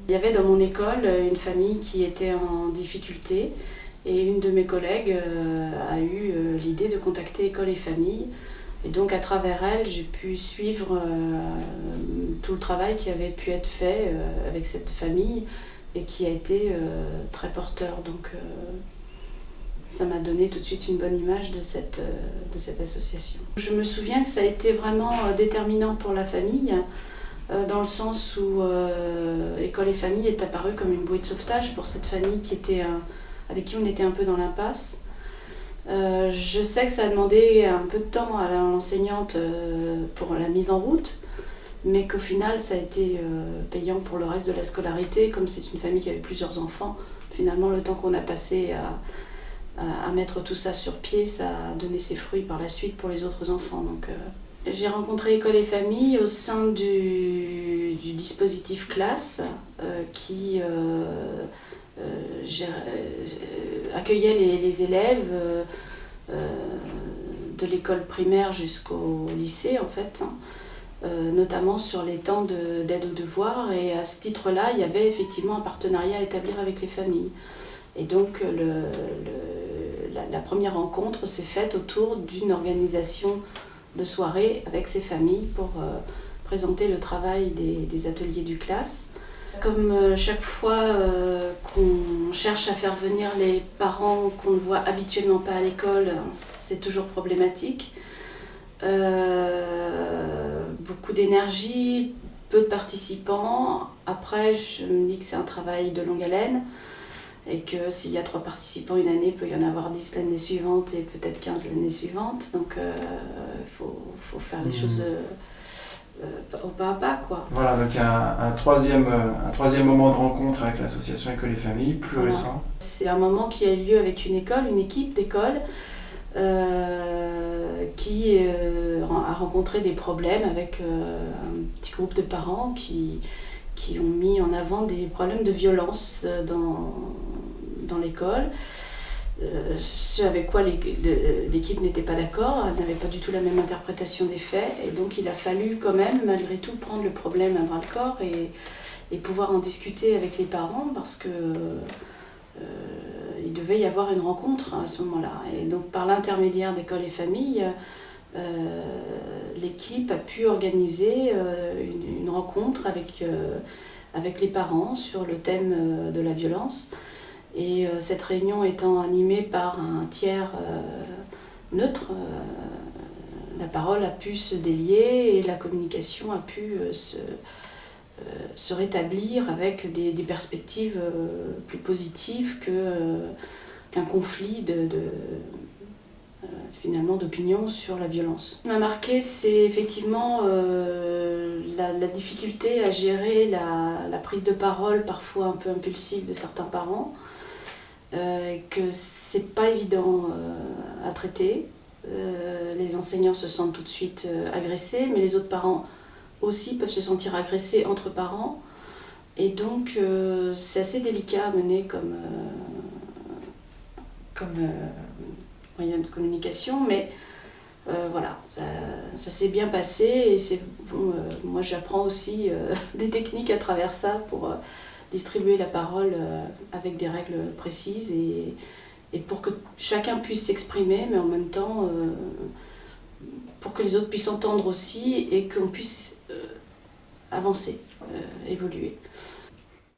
Il y avait dans mon école une famille qui était en difficulté et une de mes collègues a eu l'idée de contacter École et Famille. Et donc à travers elle, j'ai pu suivre tout le travail qui avait pu être fait avec cette famille et qui a été très porteur. Donc ça m'a donné tout de suite une bonne image de cette association. Je me souviens que ça a été vraiment déterminant pour la famille, dans le sens où École et Famille est apparue comme une bouée de sauvetage pour cette famille avec qui on était un peu dans l'impasse. Je sais que ça a demandé un peu de temps à l'enseignante pour la mise en route, mais qu'au final ça a été payant pour le reste de la scolarité. Comme c'est une famille qui avait plusieurs enfants, finalement le temps qu'on a passé à mettre tout ça sur pied, ça a donné ses fruits par la suite pour les autres enfants. Donc, j'ai rencontré École et Famille au sein du dispositif classe qui accueillait les élèves de l'école primaire jusqu'au lycée en fait, notamment sur les temps d'aide aux devoirs, et à ce titre-là il y avait effectivement un partenariat à établir avec les familles. Et donc la première rencontre s'est faite autour d'une organisation de soirée avec ces familles pour présenter le travail des ateliers du classe. Comme chaque fois qu'on cherche à faire venir les parents qu'on ne voit habituellement pas à l'école, c'est toujours problématique. Beaucoup d'énergie, peu de participants. Après, je me dis que c'est un travail de longue haleine et que s'il y a 3 participants une année, il peut y en avoir 10 l'année suivante et peut-être 15 l'année suivante. Donc il faut faire les choses au pas à pas, quoi. Voilà, donc un troisième moment de rencontre avec l'association École et Famille, plus récent. C'est un moment qui a eu lieu avec une équipe d'école qui a rencontré des problèmes avec un petit groupe de parents qui ont mis en avant des problèmes de violence dans l'école. Ce avec quoi l'équipe n'était pas d'accord, n'avait pas du tout la même interprétation des faits, et donc il a fallu quand même malgré tout prendre le problème à bras le corps et pouvoir en discuter avec les parents, parce que il devait y avoir une rencontre à ce moment-là. Et donc par l'intermédiaire d'École et Famille, l'équipe a pu organiser une rencontre avec les parents sur le thème de la violence. Et cette réunion étant animée par un tiers neutre, la parole a pu se délier et la communication a pu se rétablir avec des perspectives plus positives qu'un conflit finalement d'opinion sur la violence. Ce qui m'a marqué, c'est effectivement la difficulté à gérer la prise de parole parfois un peu impulsive de certains parents, que c'est pas évident à traiter. Les enseignants se sentent tout de suite agressés, mais les autres parents aussi peuvent se sentir agressés entre parents, et donc c'est assez délicat à mener comme moyen de communication, mais voilà, ça s'est bien passé, et c'est bon, moi j'apprends aussi des techniques à travers ça pour distribuer la parole avec des règles précises et pour que chacun puisse s'exprimer, mais en même temps pour que les autres puissent entendre aussi et qu'on puisse avancer, évoluer.